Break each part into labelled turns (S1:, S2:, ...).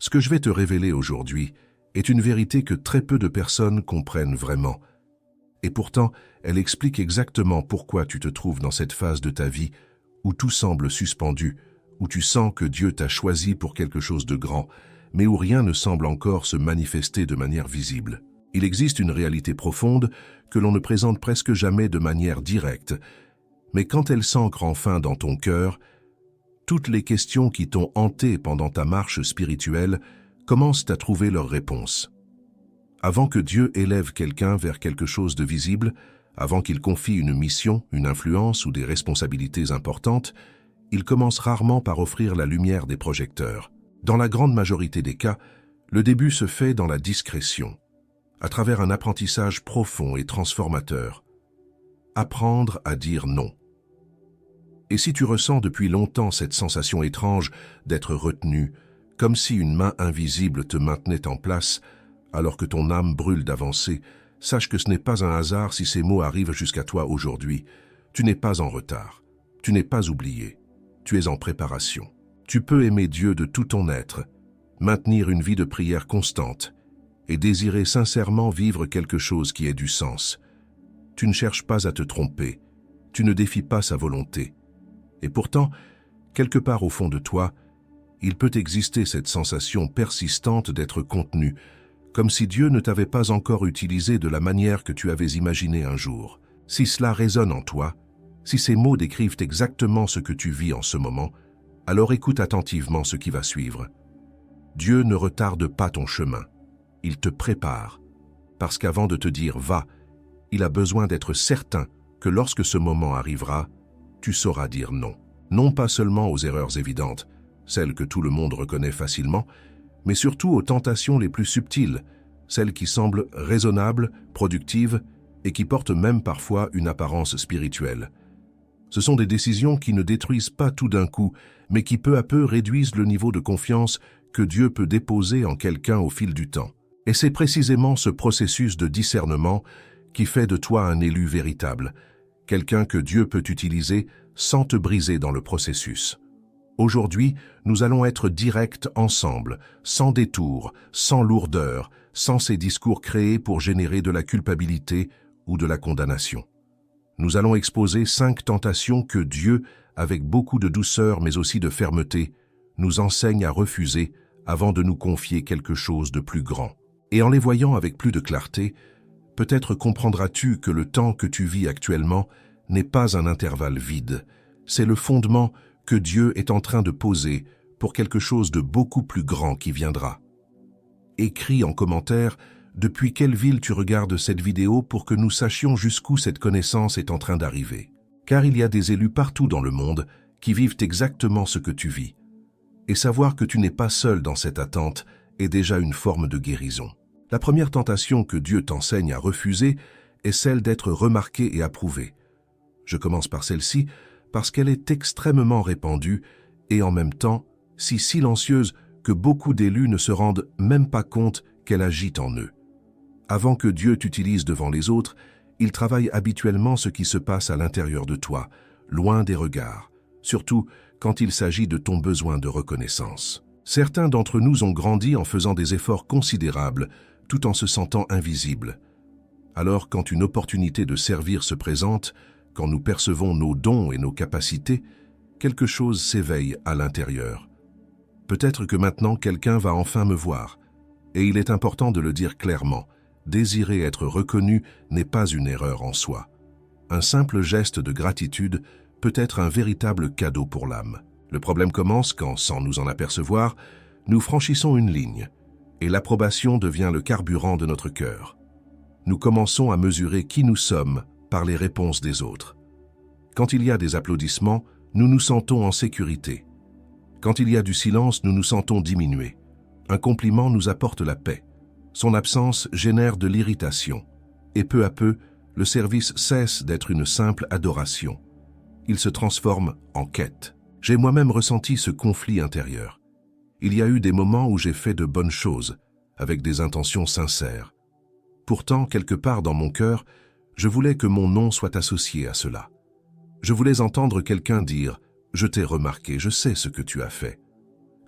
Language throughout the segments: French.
S1: Ce que je vais te révéler aujourd'hui est une vérité que très peu de personnes comprennent vraiment. Et pourtant, elle explique exactement pourquoi tu te trouves dans cette phase de ta vie où tout semble suspendu, où tu sens que Dieu t'a choisi pour quelque chose de grand, mais où rien ne semble encore se manifester de manière visible. Il existe une réalité profonde que l'on ne présente presque jamais de manière directe, mais quand elle s'ancre enfin dans ton cœur, toutes les questions qui t'ont hanté pendant ta marche spirituelle commencent à trouver leur réponse. Avant que Dieu élève quelqu'un vers quelque chose de visible, avant qu'il confie une mission, une influence ou des responsabilités importantes, il commence rarement par offrir la lumière des projecteurs. Dans la grande majorité des cas, le début se fait dans la discrétion, à travers un apprentissage profond et transformateur. Apprendre à dire non. Et si tu ressens depuis longtemps cette sensation étrange d'être retenu, comme si une main invisible te maintenait en place, alors que ton âme brûle d'avancer, sache que ce n'est pas un hasard si ces mots arrivent jusqu'à toi aujourd'hui. Tu n'es pas en retard, tu n'es pas oublié, tu es en préparation. Tu peux aimer Dieu de tout ton être, maintenir une vie de prière constante et désirer sincèrement vivre quelque chose qui ait du sens. Tu ne cherches pas à te tromper, tu ne défies pas sa volonté. Et pourtant, quelque part au fond de toi, il peut exister cette sensation persistante d'être contenu, comme si Dieu ne t'avait pas encore utilisé de la manière que tu avais imaginé un jour. Si cela résonne en toi, si ces mots décrivent exactement ce que tu vis en ce moment, alors écoute attentivement ce qui va suivre. Dieu ne retarde pas ton chemin, il te prépare, parce qu'avant de te dire « va », il a besoin d'être certain que lorsque ce moment arrivera, tu sauras dire non. Non pas seulement aux erreurs évidentes, celles que tout le monde reconnaît facilement, mais surtout aux tentations les plus subtiles, celles qui semblent raisonnables, productives et qui portent même parfois une apparence spirituelle. Ce sont des décisions qui ne détruisent pas tout d'un coup, mais qui peu à peu réduisent le niveau de confiance que Dieu peut déposer en quelqu'un au fil du temps. Et c'est précisément ce processus de discernement qui fait de toi un élu véritable, quelqu'un que Dieu peut utiliser sans te briser dans le processus. Aujourd'hui, nous allons être directs ensemble, sans détour, sans lourdeur, sans ces discours créés pour générer de la culpabilité ou de la condamnation. Nous allons exposer 5 tentations que Dieu, avec beaucoup de douceur mais aussi de fermeté, nous enseigne à refuser avant de nous confier quelque chose de plus grand. Et en les voyant avec plus de clarté, peut-être comprendras-tu que le temps que tu vis actuellement n'est pas un intervalle vide. C'est le fondement que Dieu est en train de poser pour quelque chose de beaucoup plus grand qui viendra. Écris en commentaire depuis quelle ville tu regardes cette vidéo pour que nous sachions jusqu'où cette connaissance est en train d'arriver. Car il y a des élus partout dans le monde qui vivent exactement ce que tu vis. Et savoir que tu n'es pas seul dans cette attente est déjà une forme de guérison. La première tentation que Dieu t'enseigne à refuser est celle d'être remarqué et approuvé. Je commence par celle-ci parce qu'elle est extrêmement répandue et en même temps si silencieuse que beaucoup d'élus ne se rendent même pas compte qu'elle agit en eux. Avant que Dieu t'utilise devant les autres, il travaille habituellement ce qui se passe à l'intérieur de toi, loin des regards, surtout quand il s'agit de ton besoin de reconnaissance. Certains d'entre nous ont grandi en faisant des efforts considérables, tout en se sentant invisibles. Alors, quand une opportunité de servir se présente, quand nous percevons nos dons et nos capacités, quelque chose s'éveille à l'intérieur. Peut-être que maintenant quelqu'un va enfin me voir, et il est important de le dire clairement. Désirer être reconnu n'est pas une erreur en soi. Un simple geste de gratitude peut être un véritable cadeau pour l'âme. Le problème commence quand, sans nous en apercevoir, nous franchissons une ligne, et l'approbation devient le carburant de notre cœur. Nous commençons à mesurer qui nous sommes par les réponses des autres. Quand il y a des applaudissements, nous nous sentons en sécurité. Quand il y a du silence, nous nous sentons diminués. Un compliment nous apporte la paix. Son absence génère de l'irritation. Et peu à peu, le service cesse d'être une simple adoration. Il se transforme en quête. J'ai moi-même ressenti ce conflit intérieur. Il y a eu des moments où j'ai fait de bonnes choses, avec des intentions sincères. Pourtant, quelque part dans mon cœur, je voulais que mon nom soit associé à cela. Je voulais entendre quelqu'un dire « Je t'ai remarqué, je sais ce que tu as fait ».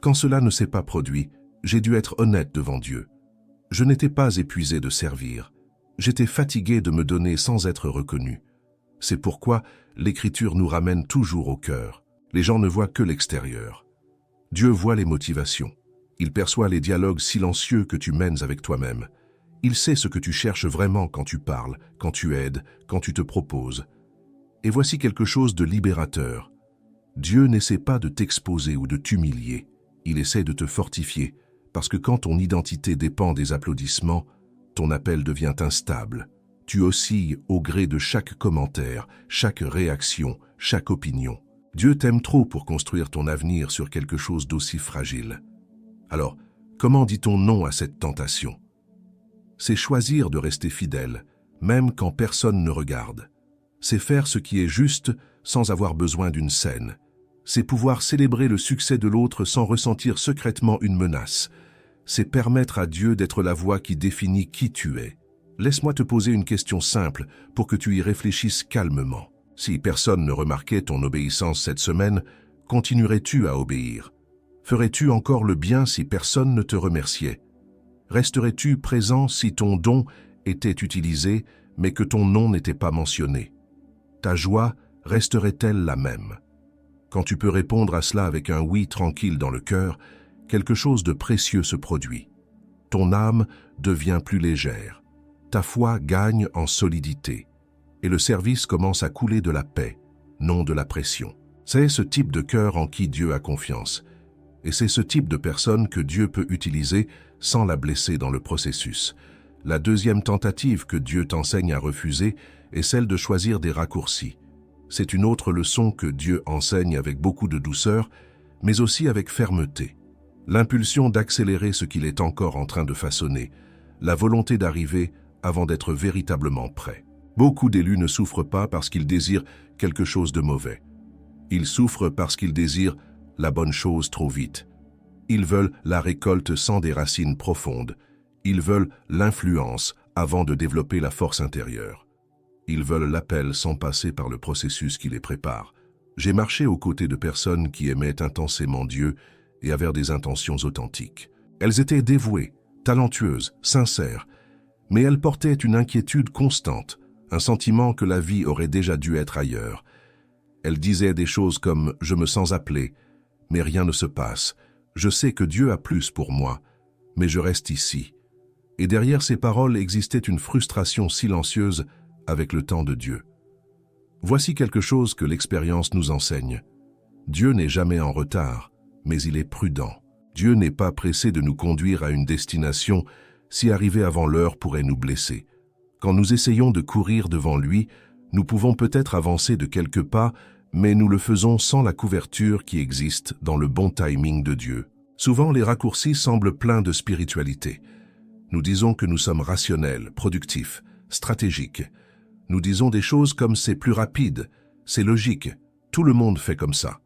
S1: Quand cela ne s'est pas produit, J'ai dû être honnête devant Dieu. Je n'étais pas épuisé de servir. J'étais fatigué de me donner sans être reconnu. C'est pourquoi l'Écriture nous ramène toujours au cœur. Les gens ne voient que l'extérieur. Dieu voit les motivations. Il perçoit les dialogues silencieux que tu mènes avec toi-même. Il sait ce que tu cherches vraiment quand tu parles, quand tu aides, quand tu te proposes. Et voici quelque chose de libérateur. Dieu n'essaie pas de t'exposer ou de t'humilier. Il essaie de te fortifier, parce que quand ton identité dépend des applaudissements, ton appel devient instable. Tu oscilles au gré de chaque commentaire, chaque réaction, chaque opinion. Dieu t'aime trop pour construire ton avenir sur quelque chose d'aussi fragile. Alors, comment dit-on non à cette tentation? C'est choisir de rester fidèle, même quand personne ne regarde. C'est faire ce qui est juste sans avoir besoin d'une scène. C'est pouvoir célébrer le succès de l'autre sans ressentir secrètement une menace. C'est permettre à Dieu d'être la voix qui définit qui tu es. Laisse-moi te poser une question simple pour que tu y réfléchisses calmement. Si personne ne remarquait ton obéissance cette semaine, continuerais-tu à obéir? Ferais-tu encore le bien si personne ne te remerciait? Resterais-tu présent si ton don était utilisé, mais que ton nom n'était pas mentionné? Ta joie resterait-elle la même? Quand tu peux répondre à cela avec un oui tranquille dans le cœur, quelque chose de précieux se produit. Ton âme devient plus légère. Ta foi gagne en solidité. Et le service commence à couler de la paix, non de la pression. C'est ce type de cœur en qui Dieu a confiance. Et c'est ce type de personne que Dieu peut utiliser sans la blesser dans le processus. La deuxième tentative que Dieu t'enseigne à refuser est celle de choisir des raccourcis. C'est une autre leçon que Dieu enseigne avec beaucoup de douceur, mais aussi avec fermeté. L'impulsion d'accélérer ce qu'il est encore en train de façonner, la volonté d'arriver avant d'être véritablement prêt. Beaucoup d'élus ne souffrent pas parce qu'ils désirent quelque chose de mauvais. Ils souffrent parce qu'ils désirent la bonne chose trop vite. Ils veulent la récolte sans des racines profondes. Ils veulent l'influence avant de développer la force intérieure. Ils veulent l'appel sans passer par le processus qui les prépare. J'ai marché aux côtés de personnes qui aimaient intensément Dieu et avaient des intentions authentiques. Elles étaient dévouées, talentueuses, sincères, mais elles portaient une inquiétude constante, un sentiment que la vie aurait déjà dû être ailleurs. Elles disaient des choses comme « je me sens appelé, mais rien ne se passe. Je sais que Dieu a plus pour moi, mais je reste ici. » Et derrière ces paroles existait une frustration silencieuse avec le temps de Dieu. Voici quelque chose que l'expérience nous enseigne. Dieu n'est jamais en retard, mais il est prudent. Dieu n'est pas pressé de nous conduire à une destination si arriver avant l'heure pourrait nous blesser. Quand nous essayons de courir devant lui, nous pouvons peut-être avancer de quelques pas, mais nous le faisons sans la couverture qui existe dans le bon timing de Dieu. Souvent, les raccourcis semblent pleins de spiritualité. Nous disons que nous sommes rationnels, productifs, stratégiques. Nous disons des choses comme « c'est plus rapide »,« c'est logique », tout le monde fait comme ça.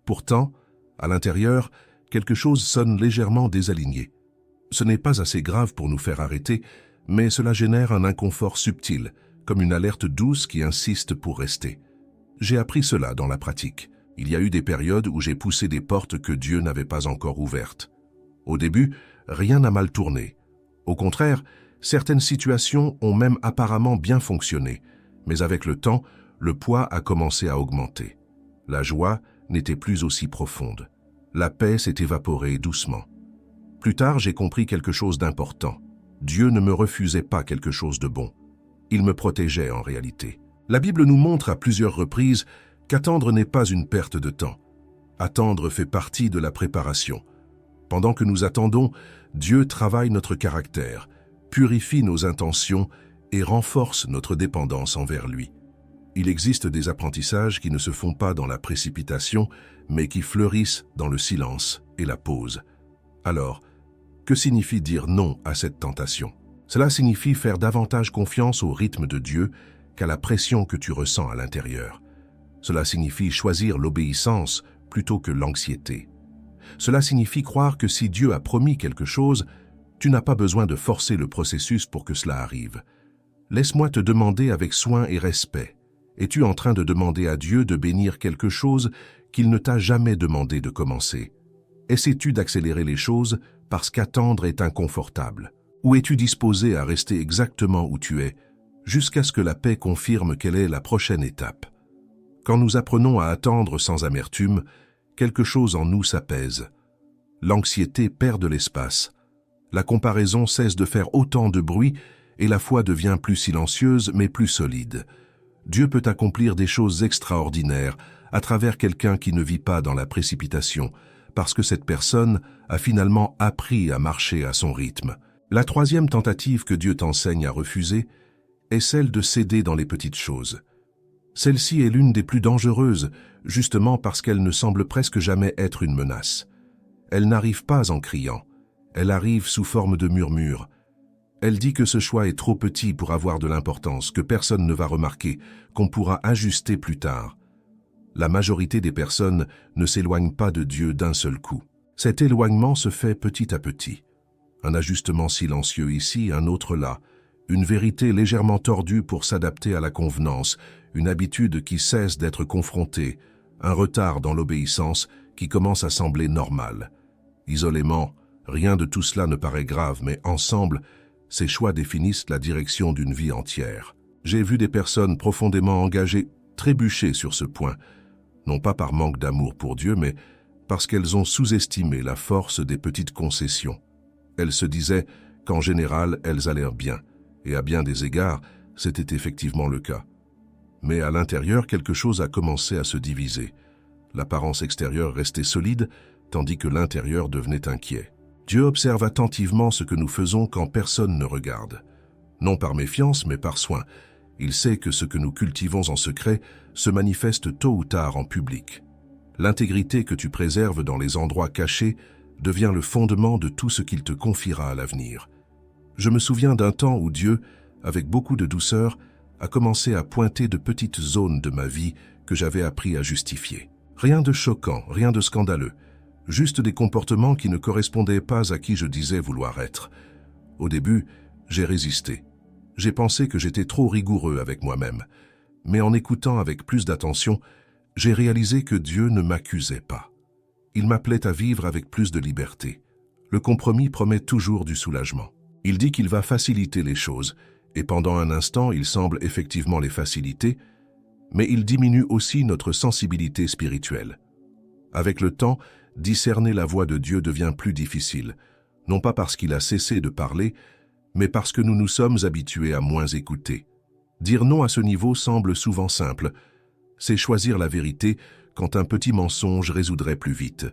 S1: Pourtant, à l'intérieur, quelque chose sonne légèrement désaligné. Ce n'est pas assez grave pour nous faire arrêter, mais cela génère un inconfort subtil, comme une alerte douce qui insiste pour rester. J'ai appris cela dans la pratique. Il y a eu des périodes où j'ai poussé des portes que Dieu n'avait pas encore ouvertes. Au début, rien n'a mal tourné. Au contraire, certaines situations ont même apparemment bien fonctionné, mais avec le temps, le poids a commencé à augmenter. La joie n'était plus aussi profonde. La paix s'est évaporée doucement. Plus tard, j'ai compris quelque chose d'important. Dieu ne me refusait pas quelque chose de bon. Il me protégeait en réalité. La Bible nous montre à plusieurs reprises qu'attendre n'est pas une perte de temps. Attendre fait partie de la préparation. Pendant que nous attendons, Dieu travaille notre caractère, purifie nos intentions et renforce notre dépendance envers lui. Il existe des apprentissages qui ne se font pas dans la précipitation, mais qui fleurissent dans le silence et la pause. Alors, que signifie dire non à cette tentation? Cela signifie faire davantage confiance au rythme de Dieu qu'à la pression que tu ressens à l'intérieur. Cela signifie choisir l'obéissance plutôt que l'anxiété. Cela signifie croire que si Dieu a promis quelque chose, tu n'as pas besoin de forcer le processus pour que cela arrive. Laisse-moi te demander avec soin et respect. Es-tu en train de demander à Dieu de bénir quelque chose qu'il ne t'a jamais demandé de commencer? Essaies-tu d'accélérer les choses parce qu'attendre est inconfortable? Ou es-tu disposé à rester exactement où tu es, jusqu'à ce que la paix confirme quelle est la prochaine étape? Quand nous apprenons à attendre sans amertume, quelque chose en nous s'apaise. L'anxiété perd de l'espace. La comparaison cesse de faire autant de bruit et la foi devient plus silencieuse mais plus solide. Dieu peut accomplir des choses extraordinaires à travers quelqu'un qui ne vit pas dans la précipitation, parce que cette personne a finalement appris à marcher à son rythme. La troisième tentative que Dieu t'enseigne à refuser est celle de céder dans les petites choses. Celle-ci est l'une des plus dangereuses, justement parce qu'elle ne semble presque jamais être une menace. Elle n'arrive pas en criant, elle arrive sous forme de murmure. Elle dit que ce choix est trop petit pour avoir de l'importance, que personne ne va remarquer, qu'on pourra ajuster plus tard. La majorité des personnes ne s'éloignent pas de Dieu d'un seul coup. Cet éloignement se fait petit à petit. Un ajustement silencieux ici, un autre là. Une vérité légèrement tordue pour s'adapter à la convenance, une habitude qui cesse d'être confrontée, un retard dans l'obéissance qui commence à sembler normal. Isolément, rien de tout cela ne paraît grave, mais ensemble, ces choix définissent la direction d'une vie entière. J'ai vu des personnes profondément engagées trébucher sur ce point, non pas par manque d'amour pour Dieu, mais parce qu'elles ont sous-estimé la force des petites concessions. Elles se disaient qu'en général, elles allaient bien, et à bien des égards, c'était effectivement le cas. Mais à l'intérieur, quelque chose a commencé à se diviser. L'apparence extérieure restait solide, tandis que l'intérieur devenait inquiet. Dieu observe attentivement ce que nous faisons quand personne ne regarde. Non par méfiance, mais par soin. Il sait que ce que nous cultivons en secret se manifeste tôt ou tard en public. L'intégrité que tu préserves dans les endroits cachés devient le fondement de tout ce qu'il te confiera à l'avenir. Je me souviens d'un temps où Dieu, avec beaucoup de douceur, a commencé à pointer de petites zones de ma vie que j'avais appris à justifier. Rien de choquant, rien de scandaleux, juste des comportements qui ne correspondaient pas à qui je disais vouloir être. Au début, j'ai résisté. J'ai pensé que j'étais trop rigoureux avec moi-même. Mais en écoutant avec plus d'attention, j'ai réalisé que Dieu ne m'accusait pas. Il m'appelait à vivre avec plus de liberté. Le compromis promet toujours du soulagement. Il dit qu'il va faciliter les choses, et pendant un instant, il semble effectivement les faciliter, mais il diminue aussi notre sensibilité spirituelle. Avec le temps, discerner la voix de Dieu devient plus difficile, non pas parce qu'il a cessé de parler, mais parce que nous nous sommes habitués à moins écouter. Dire non à ce niveau semble souvent simple. C'est choisir la vérité quand un petit mensonge résoudrait plus vite.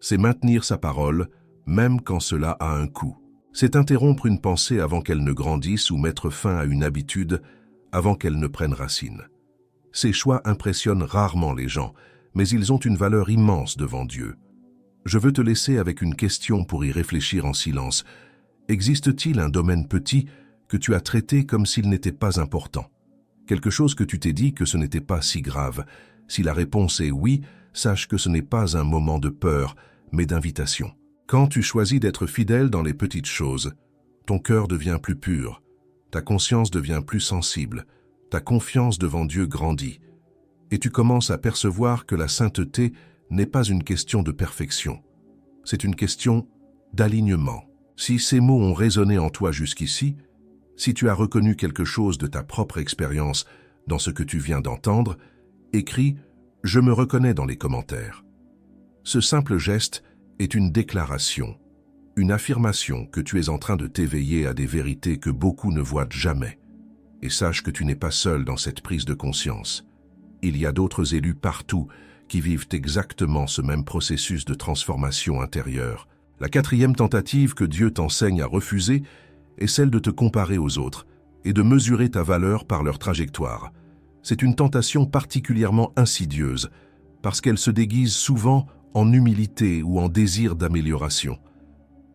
S1: C'est maintenir sa parole, même quand cela a un coût. C'est interrompre une pensée avant qu'elle ne grandisse ou mettre fin à une habitude avant qu'elle ne prenne racine. Ces choix impressionnent rarement les gens, mais ils ont une valeur immense devant Dieu. Je veux te laisser avec une question pour y réfléchir en silence. Existe-t-il un domaine petit que tu as traité comme s'il n'était pas important? Quelque chose que tu t'es dit que ce n'était pas si grave? Si la réponse est oui, sache que ce n'est pas un moment de peur, mais d'invitation. Quand tu choisis d'être fidèle dans les petites choses, ton cœur devient plus pur, ta conscience devient plus sensible, ta confiance devant Dieu grandit, et tu commences à percevoir que la sainteté n'est pas une question de perfection, c'est une question d'alignement. Si ces mots ont résonné en toi jusqu'ici, si tu as reconnu quelque chose de ta propre expérience dans ce que tu viens d'entendre, écris « Je me reconnais » dans les commentaires. Ce simple geste est une déclaration, une affirmation que tu es en train de t'éveiller à des vérités que beaucoup ne voient jamais. Et sache que tu n'es pas seul dans cette prise de conscience. Il y a d'autres élus partout qui vivent exactement ce même processus de transformation intérieure. La quatrième tentative que Dieu t'enseigne à refuser est celle de te comparer aux autres et de mesurer ta valeur par leur trajectoire. C'est une tentation particulièrement insidieuse parce qu'elle se déguise souvent en humilité ou en désir d'amélioration.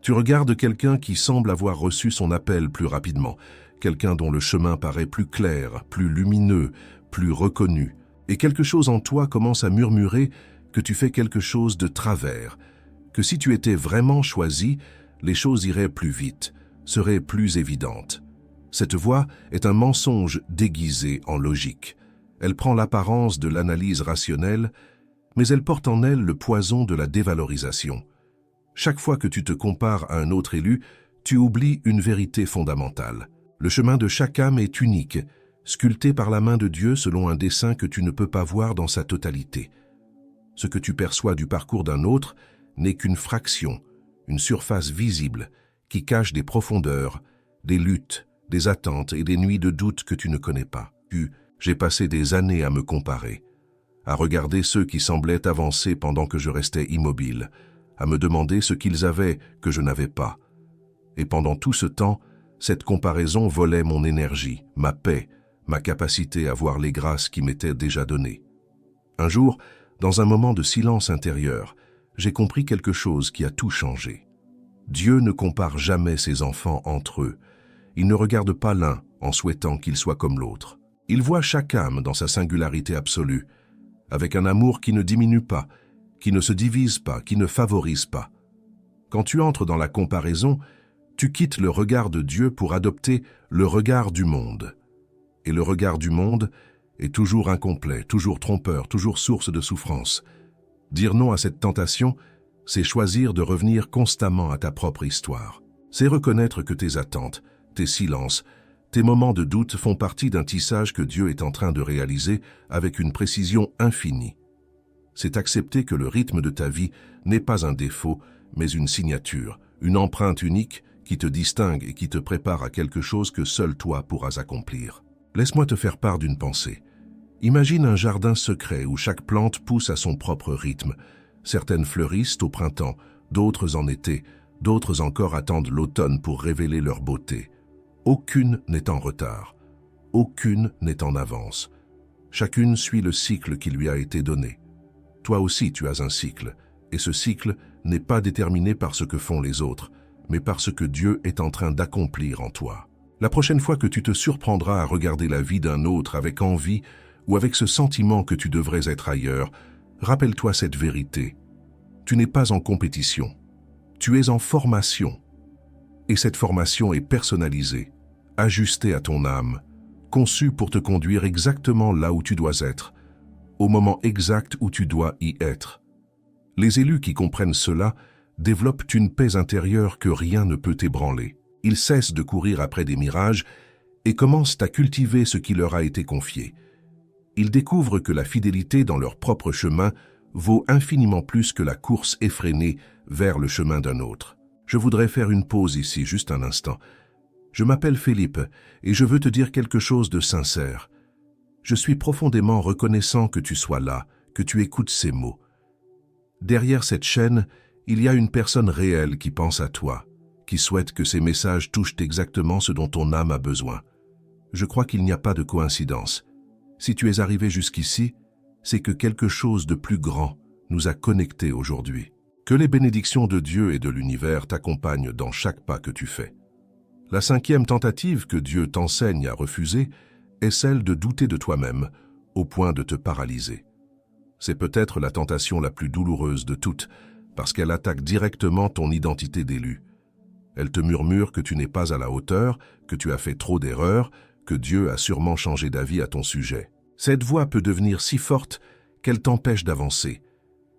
S1: Tu regardes quelqu'un qui semble avoir reçu son appel plus rapidement, quelqu'un dont le chemin paraît plus clair, plus lumineux, plus reconnu, et quelque chose en toi commence à murmurer que tu fais quelque chose de travers, que si tu étais vraiment choisi, les choses iraient plus vite, seraient plus évidentes. Cette voix est un mensonge déguisé en logique. Elle prend l'apparence de l'analyse rationnelle, mais elle porte en elle le poison de la dévalorisation. Chaque fois que tu te compares à un autre élu, tu oublies une vérité fondamentale. Le chemin de chaque âme est unique, sculpté par la main de Dieu selon un dessein que tu ne peux pas voir dans sa totalité. Ce que tu perçois du parcours d'un autre n'est qu'une fraction, une surface visible, qui cache des profondeurs, des luttes, des attentes et des nuits de doute que tu ne connais pas. J'ai passé des années à me comparer, à regarder ceux qui semblaient avancer pendant que je restais immobile, à me demander ce qu'ils avaient que je n'avais pas. Et pendant tout ce temps, cette comparaison volait mon énergie, ma paix, ma capacité à voir les grâces qui m'étaient déjà données. Un jour, dans un moment de silence intérieur, j'ai compris quelque chose qui a tout changé. Dieu ne compare jamais ses enfants entre eux. Il ne regarde pas l'un en souhaitant qu'il soit comme l'autre. Il voit chaque âme dans sa singularité absolue, avec un amour qui ne diminue pas, qui ne se divise pas, qui ne favorise pas. Quand tu entres dans la comparaison, tu quittes le regard de Dieu pour adopter le regard du monde. Et le regard du monde est toujours incomplet, toujours trompeur, toujours source de souffrance. Dire non à cette tentation, c'est choisir de revenir constamment à ta propre histoire. C'est reconnaître que tes attentes, tes silences, tes moments de doute font partie d'un tissage que Dieu est en train de réaliser avec une précision infinie. C'est accepter que le rythme de ta vie n'est pas un défaut, mais une signature, une empreinte unique qui te distingue et qui te prépare à quelque chose que seul toi pourras accomplir. Laisse-moi te faire part d'une pensée. Imagine un jardin secret où chaque plante pousse à son propre rythme. Certaines fleurissent au printemps, d'autres en été, d'autres encore attendent l'automne pour révéler leur beauté. Aucune n'est en retard, aucune n'est en avance. Chacune suit le cycle qui lui a été donné. Toi aussi tu as un cycle, et ce cycle n'est pas déterminé par ce que font les autres, mais par ce que Dieu est en train d'accomplir en toi. La prochaine fois que tu te surprendras à regarder la vie d'un autre avec envie ou avec ce sentiment que tu devrais être ailleurs, rappelle-toi cette vérité. Tu n'es pas en compétition, tu es en formation. Et cette formation est personnalisée, ajustée à ton âme, conçue pour te conduire exactement là où tu dois être, au moment exact où tu dois y être. Les élus qui comprennent cela développent une paix intérieure que rien ne peut ébranler. Ils cessent de courir après des mirages et commencent à cultiver ce qui leur a été confié. Ils découvrent que la fidélité dans leur propre chemin vaut infiniment plus que la course effrénée vers le chemin d'un autre. Je voudrais faire une pause ici, juste un instant. Je m'appelle Philippe et je veux te dire quelque chose de sincère. Je suis profondément reconnaissant que tu sois là, que tu écoutes ces mots. Derrière cette chaîne, il y a une personne réelle qui pense à toi, qui souhaite que ces messages touchent exactement ce dont ton âme a besoin. Je crois qu'il n'y a pas de coïncidence. Si tu es arrivé jusqu'ici, c'est que quelque chose de plus grand nous a connectés aujourd'hui. Que les bénédictions de Dieu et de l'univers t'accompagnent dans chaque pas que tu fais. La 5e tentative que Dieu t'enseigne à refuser est celle de douter de toi-même, au point de te paralyser. C'est peut-être la tentation la plus douloureuse de toutes, parce qu'elle attaque directement ton identité d'élu. Elle te murmure que tu n'es pas à la hauteur, que tu as fait trop d'erreurs, que Dieu a sûrement changé d'avis à ton sujet. Cette voix peut devenir si forte qu'elle t'empêche d'avancer,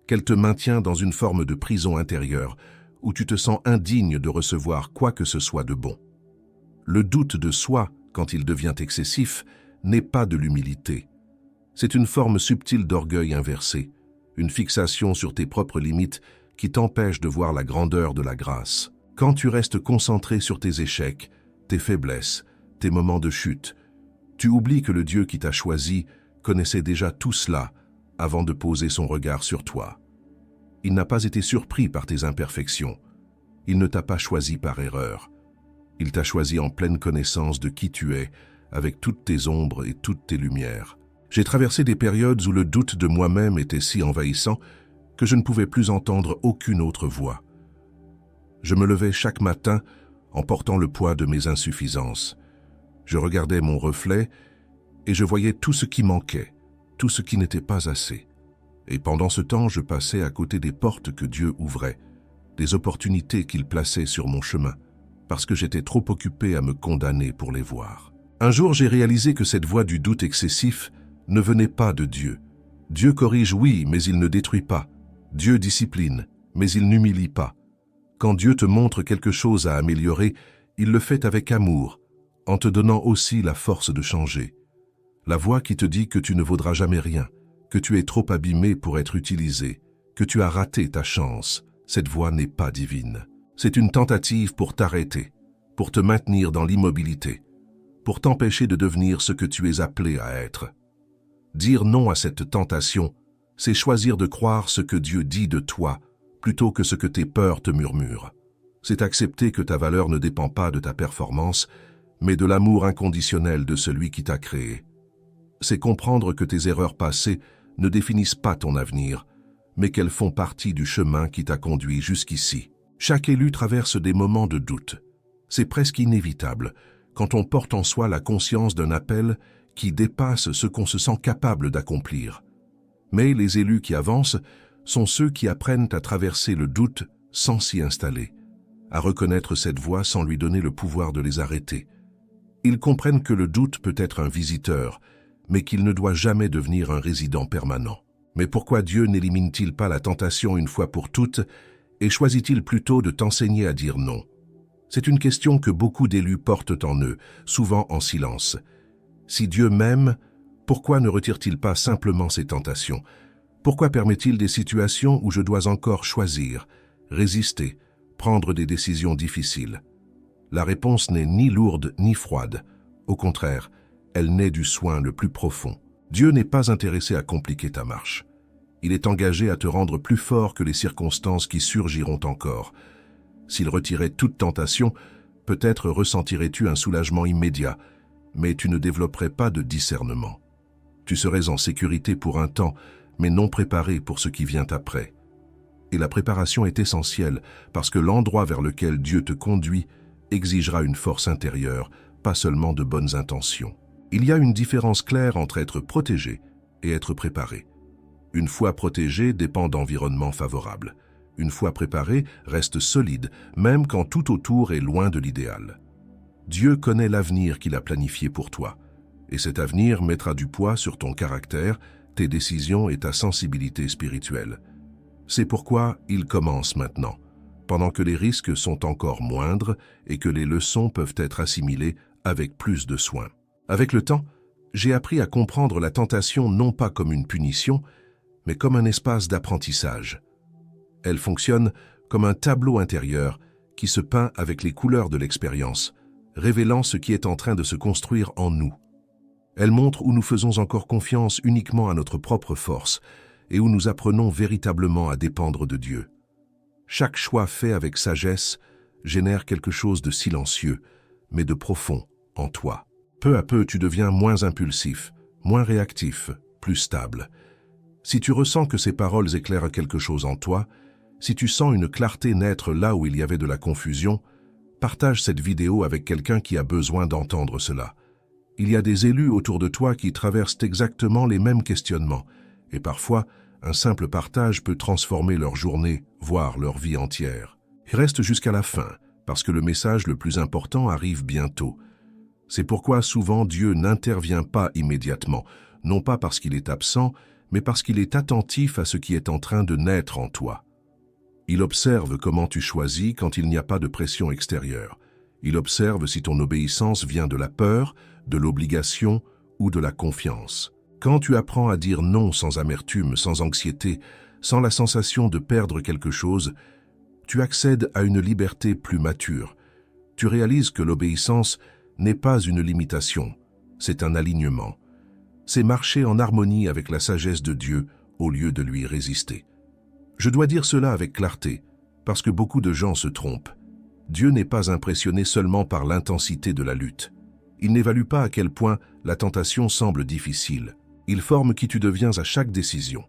S1: qu'elle te maintient dans une forme de prison intérieure, où tu te sens indigne de recevoir quoi que ce soit de bon. Le doute de soi, quand il devient excessif, n'est pas de l'humilité. C'est une forme subtile d'orgueil inversé, une fixation sur tes propres limites qui t'empêche de voir la grandeur de la grâce. Quand tu restes concentré sur tes échecs, tes faiblesses, tes moments de chute, tu oublies que le Dieu qui t'a choisi connaissait déjà tout cela avant de poser son regard sur toi. Il n'a pas été surpris par tes imperfections. Il ne t'a pas choisi par erreur. Il t'a choisi en pleine connaissance de qui tu es, avec toutes tes ombres et toutes tes lumières. J'ai traversé des périodes où le doute de moi-même était si envahissant que je ne pouvais plus entendre aucune autre voix. Je me levais chaque matin en portant le poids de mes insuffisances. Je regardais mon reflet et je voyais tout ce qui manquait, tout ce qui n'était pas assez. Et pendant ce temps, je passais à côté des portes que Dieu ouvrait, des opportunités qu'il plaçait sur mon chemin, parce que j'étais trop occupé à me condamner pour les voir. Un jour, j'ai réalisé que cette voix du doute excessif ne venait pas de Dieu. Dieu corrige, oui, mais il ne détruit pas. Dieu discipline, mais il n'humilie pas. Quand Dieu te montre quelque chose à améliorer, il le fait avec amour, en te donnant aussi la force de changer. La voix qui te dit que tu ne vaudras jamais rien, que tu es trop abîmé pour être utilisé, que tu as raté ta chance, cette voix n'est pas divine. C'est une tentative pour t'arrêter, pour te maintenir dans l'immobilité, pour t'empêcher de devenir ce que tu es appelé à être. Dire non à cette tentation, c'est choisir de croire ce que Dieu dit de toi, plutôt que ce que tes peurs te murmurent. C'est accepter que ta valeur ne dépend pas de ta performance, mais de l'amour inconditionnel de celui qui t'a créé. C'est comprendre que tes erreurs passées ne définissent pas ton avenir, mais qu'elles font partie du chemin qui t'a conduit jusqu'ici. Chaque élu traverse des moments de doute. C'est presque inévitable quand on porte en soi la conscience d'un appel qui dépasse ce qu'on se sent capable d'accomplir. Mais les élus qui avancent sont ceux qui apprennent à traverser le doute sans s'y installer, à reconnaître cette voie sans lui donner le pouvoir de les arrêter. Ils comprennent que le doute peut être un visiteur, mais qu'il ne doit jamais devenir un résident permanent. Mais pourquoi Dieu n'élimine-t-il pas la tentation une fois pour toutes et choisit-il plutôt de t'enseigner à dire non? C'est une question que beaucoup d'élus portent en eux, souvent en silence. Si Dieu m'aime, pourquoi ne retire-t-il pas simplement ces tentations? Pourquoi permet-il des situations où je dois encore choisir, résister, prendre des décisions difficiles? La réponse n'est ni lourde ni froide. Au contraire, elle naît du soin le plus profond. Dieu n'est pas intéressé à compliquer ta marche. Il est engagé à te rendre plus fort que les circonstances qui surgiront encore. S'il retirait toute tentation, peut-être ressentirais-tu un soulagement immédiat, mais tu ne développerais pas de discernement. Tu serais en sécurité pour un temps, mais non préparé pour ce qui vient après. Et la préparation est essentielle parce que l'endroit vers lequel Dieu te conduit exigera une force intérieure, pas seulement de bonnes intentions. Il y a une différence claire entre être protégé et être préparé. Une foi protégée dépend d'environnements favorables. Une foi préparée reste solide, même quand tout autour est loin de l'idéal. Dieu connaît l'avenir qu'il a planifié pour toi, et cet avenir mettra du poids sur ton caractère, tes décisions et ta sensibilité spirituelle. C'est pourquoi il commence maintenant, pendant que les risques sont encore moindres et que les leçons peuvent être assimilées avec plus de soin. Avec le temps, j'ai appris à comprendre la tentation non pas comme une punition, mais comme un espace d'apprentissage. Elle fonctionne comme un tableau intérieur qui se peint avec les couleurs de l'expérience, révélant ce qui est en train de se construire en nous. Elle montre où nous faisons encore confiance uniquement à notre propre force et où nous apprenons véritablement à dépendre de Dieu. Chaque choix fait avec sagesse génère quelque chose de silencieux, mais de profond en toi. Peu à peu, tu deviens moins impulsif, moins réactif, plus stable. Si tu ressens que ces paroles éclairent quelque chose en toi, si tu sens une clarté naître là où il y avait de la confusion, partage cette vidéo avec quelqu'un qui a besoin d'entendre cela. Il y a des élus autour de toi qui traversent exactement les mêmes questionnements, et parfois, un simple partage peut transformer leur journée, voire leur vie entière. Reste jusqu'à la fin, parce que le message le plus important arrive bientôt. C'est pourquoi souvent Dieu n'intervient pas immédiatement, non pas parce qu'il est absent, mais parce qu'il est attentif à ce qui est en train de naître en toi. Il observe comment tu choisis quand il n'y a pas de pression extérieure. Il observe si ton obéissance vient de la peur, de l'obligation ou de la confiance. Quand tu apprends à dire non sans amertume, sans anxiété, sans la sensation de perdre quelque chose, tu accèdes à une liberté plus mature. Tu réalises que l'obéissance n'est pas une limitation, c'est un alignement. C'est marcher en harmonie avec la sagesse de Dieu au lieu de lui résister. Je dois dire cela avec clarté, parce que beaucoup de gens se trompent. Dieu n'est pas impressionné seulement par l'intensité de la lutte. Il n'évalue pas à quel point la tentation semble difficile. Il forme qui tu deviens à chaque décision.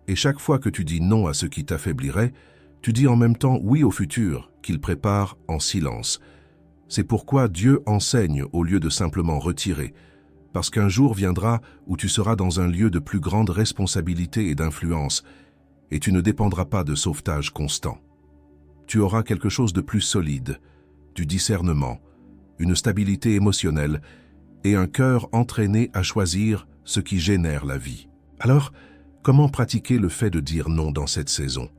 S1: Et chaque fois que tu dis non à ce qui t'affaiblirait, tu dis en même temps oui au futur qu'il prépare en silence. C'est pourquoi Dieu enseigne au lieu de simplement retirer, parce qu'un jour viendra où tu seras dans un lieu de plus grande responsabilité et d'influence, et tu ne dépendras pas de sauvetage constant. Tu auras quelque chose de plus solide, du discernement, une stabilité émotionnelle et un cœur entraîné à choisir ce qui génère la vie. Alors, comment pratiquer le fait de dire non dans cette saison?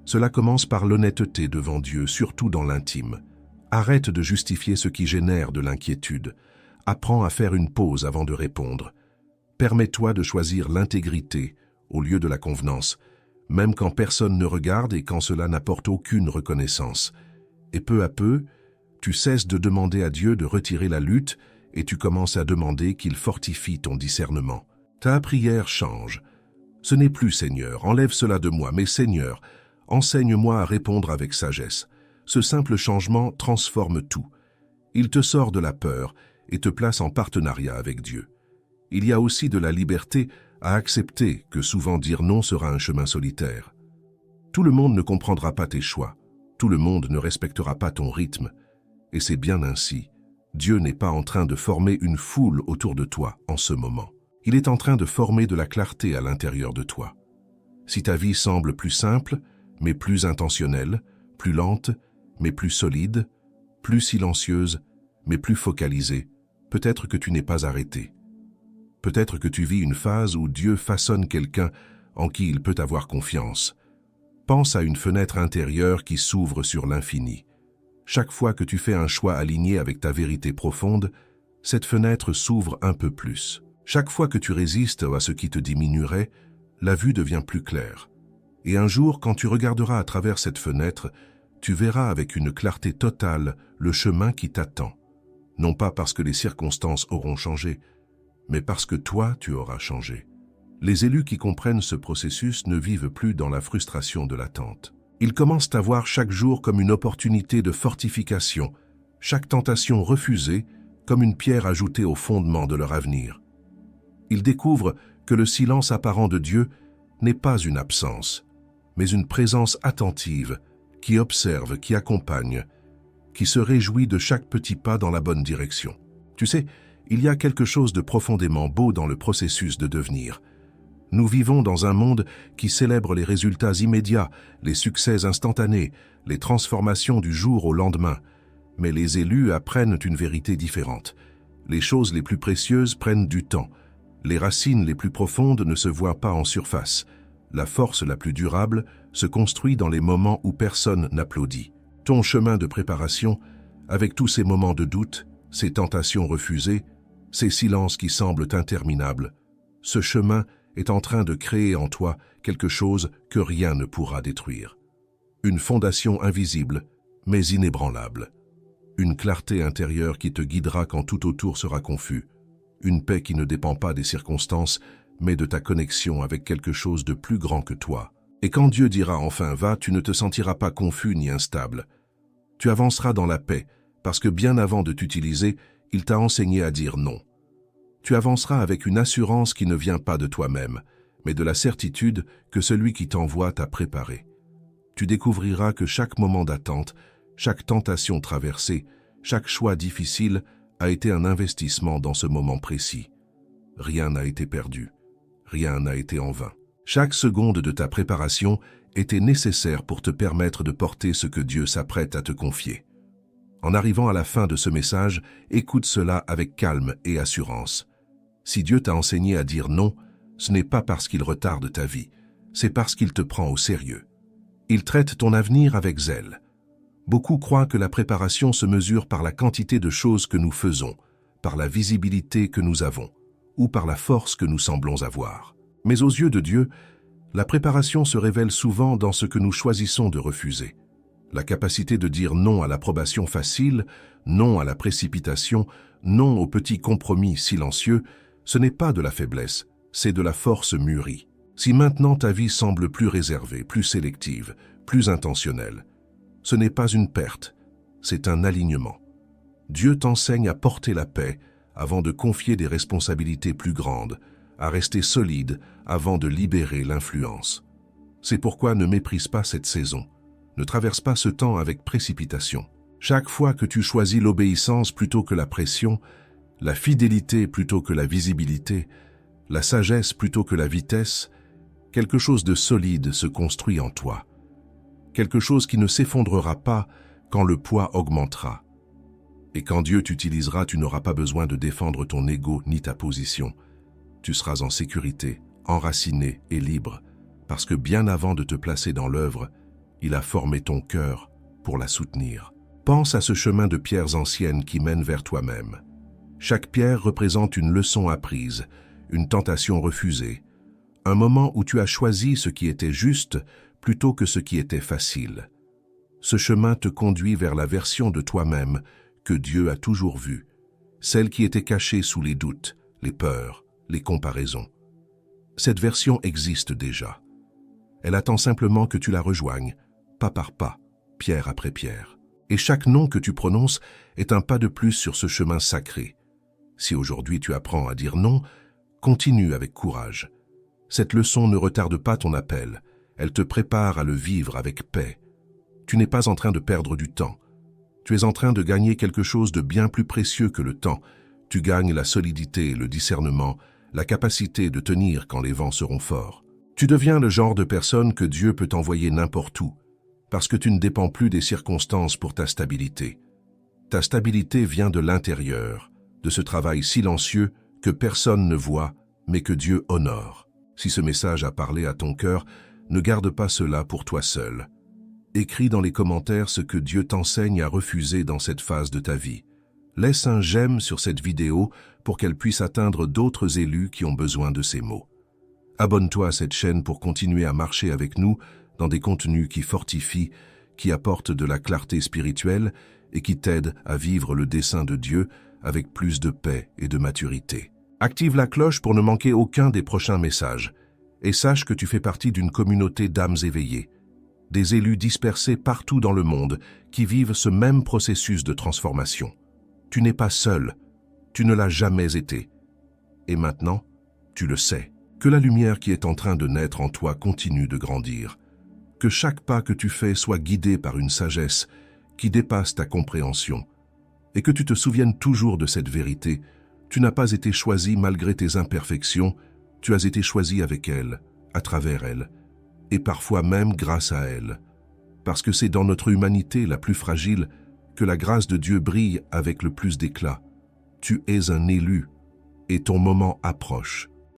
S1: Cela commence par l'honnêteté devant Dieu, surtout dans l'intime. Arrête de justifier ce qui génère de l'inquiétude. Apprends à faire une pause avant de répondre. Permets-toi de choisir l'intégrité au lieu de la convenance, même quand personne ne regarde et quand cela n'apporte aucune reconnaissance. Et peu à peu, tu cesses de demander à Dieu de retirer la lutte et tu commences à demander qu'il fortifie ton discernement. Ta prière change. Ce n'est plus « Seigneur, enlève cela de moi », mais « Seigneur, enseigne-moi à répondre avec sagesse ». Ce simple changement transforme tout. Il te sort de la peur et te place en partenariat avec Dieu. Il y a aussi de la liberté à accepter que souvent dire non sera un chemin solitaire. Tout le monde ne comprendra pas tes choix. Tout le monde ne respectera pas ton rythme. Et c'est bien ainsi. Dieu n'est pas en train de former une foule autour de toi en ce moment. Il est en train de former de la clarté à l'intérieur de toi. Si ta vie semble plus simple, mais plus intentionnelle, plus lente, mais plus solide, plus silencieuse, mais plus focalisée, peut-être que tu n'es pas arrêté. Peut-être que tu vis une phase où Dieu façonne quelqu'un en qui il peut avoir confiance. Pense à une fenêtre intérieure qui s'ouvre sur l'infini. Chaque fois que tu fais un choix aligné avec ta vérité profonde, cette fenêtre s'ouvre un peu plus. Chaque fois que tu résistes à ce qui te diminuerait, la vue devient plus claire. Et un jour, quand tu regarderas à travers cette fenêtre, tu verras avec une clarté totale le chemin qui t'attend. Non pas parce que les circonstances auront changé, mais parce que toi, tu auras changé. Les élus qui comprennent ce processus ne vivent plus dans la frustration de l'attente. Ils commencent à voir chaque jour comme une opportunité de fortification, chaque tentation refusée comme une pierre ajoutée au fondement de leur avenir. Ils découvrent que le silence apparent de Dieu n'est pas une absence, mais une présence attentive qui observe, qui accompagne, qui se réjouit de chaque petit pas dans la bonne direction. Tu sais, il y a quelque chose de profondément beau dans le processus de devenir. Nous vivons dans un monde qui célèbre les résultats immédiats, les succès instantanés, les transformations du jour au lendemain. Mais les élus apprennent une vérité différente. Les choses les plus précieuses prennent du temps. Les racines les plus profondes ne se voient pas en surface. La force la plus durable se construit dans les moments où personne n'applaudit. Ton chemin de préparation, avec tous ces moments de doute, ces tentations refusées, ces silences qui semblent interminables, ce chemin est en train de créer en toi quelque chose que rien ne pourra détruire. Une fondation invisible, mais inébranlable. Une clarté intérieure qui te guidera quand tout autour sera confus. Une paix qui ne dépend pas des circonstances, mais de ta connexion avec quelque chose de plus grand que toi. Et quand Dieu dira enfin « va », tu ne te sentiras pas confus ni instable. Tu avanceras dans la paix, parce que bien avant de t'utiliser, il t'a enseigné à dire non. Tu avanceras avec une assurance qui ne vient pas de toi-même, mais de la certitude que celui qui t'envoie t'a préparé. Tu découvriras que chaque moment d'attente, chaque tentation traversée, chaque choix difficile a été un investissement dans ce moment précis. Rien n'a été perdu, rien n'a été en vain. Chaque seconde de ta préparation était nécessaire pour te permettre de porter ce que Dieu s'apprête à te confier. En arrivant à la fin de ce message, écoute cela avec calme et assurance. Si Dieu t'a enseigné à dire non, ce n'est pas parce qu'il retarde ta vie, c'est parce qu'il te prend au sérieux. Il traite ton avenir avec zèle. Beaucoup croient que la préparation se mesure par la quantité de choses que nous faisons, par la visibilité que nous avons, ou par la force que nous semblons avoir. Mais aux yeux de Dieu, la préparation se révèle souvent dans ce que nous choisissons de refuser. La capacité de dire non à l'approbation facile, non à la précipitation, non aux petits compromis silencieux, ce n'est pas de la faiblesse, c'est de la force mûrie. Si maintenant ta vie semble plus réservée, plus sélective, plus intentionnelle, ce n'est pas une perte, c'est un alignement. Dieu t'enseigne à porter la paix avant de confier des responsabilités plus grandes, à rester solide avant de libérer l'influence. C'est pourquoi ne méprise pas cette saison. Ne traverse pas ce temps avec précipitation. Chaque fois que tu choisis l'obéissance plutôt que la pression, la fidélité plutôt que la visibilité, la sagesse plutôt que la vitesse, quelque chose de solide se construit en toi. Quelque chose qui ne s'effondrera pas quand le poids augmentera. Et quand Dieu t'utilisera, tu n'auras pas besoin de défendre ton ego ni ta position. Tu seras en sécurité, enraciné et libre, parce que bien avant de te placer dans l'œuvre, Il a formé ton cœur pour la soutenir. Pense à ce chemin de pierres anciennes qui mène vers toi-même. Chaque pierre représente une leçon apprise, une tentation refusée, un moment où tu as choisi ce qui était juste plutôt que ce qui était facile. Ce chemin te conduit vers la version de toi-même que Dieu a toujours vue, celle qui était cachée sous les doutes, les peurs, les comparaisons. Cette version existe déjà. Elle attend simplement que tu la rejoignes, pas par pas, pierre après pierre. Et chaque nom que tu prononces est un pas de plus sur ce chemin sacré. Si aujourd'hui tu apprends à dire non, continue avec courage. Cette leçon ne retarde pas ton appel, elle te prépare à le vivre avec paix. Tu n'es pas en train de perdre du temps. Tu es en train de gagner quelque chose de bien plus précieux que le temps. Tu gagnes la solidité, le discernement, la capacité de tenir quand les vents seront forts. Tu deviens le genre de personne que Dieu peut envoyer n'importe où, parce que tu ne dépends plus des circonstances pour ta stabilité. Ta stabilité vient de l'intérieur, de ce travail silencieux que personne ne voit, mais que Dieu honore. Si ce message a parlé à ton cœur, ne garde pas cela pour toi seul. Écris dans les commentaires ce que Dieu t'enseigne à refuser dans cette phase de ta vie. Laisse un j'aime sur cette vidéo pour qu'elle puisse atteindre d'autres élus qui ont besoin de ces mots. Abonne-toi à cette chaîne pour continuer à marcher avec nous dans des contenus qui fortifient, qui apportent de la clarté spirituelle et qui t'aident à vivre le dessein de Dieu avec plus de paix et de maturité. Active la cloche pour ne manquer aucun des prochains messages et sache que tu fais partie d'une communauté d'âmes éveillées, des élus dispersés partout dans le monde qui vivent ce même processus de transformation. Tu n'es pas seul, tu ne l'as jamais été. Et maintenant, tu le sais, que la lumière qui est en train de naître en toi continue de grandir, que chaque pas que tu fais soit guidé par une sagesse qui dépasse ta compréhension, et que tu te souviennes toujours de cette vérité. Tu n'as pas été choisi malgré tes imperfections, tu as été choisi avec elle, à travers elle, et parfois même grâce à elle, parce que c'est dans notre humanité la plus fragile que la grâce de Dieu brille avec le plus d'éclat. Tu es un élu, et ton moment approche.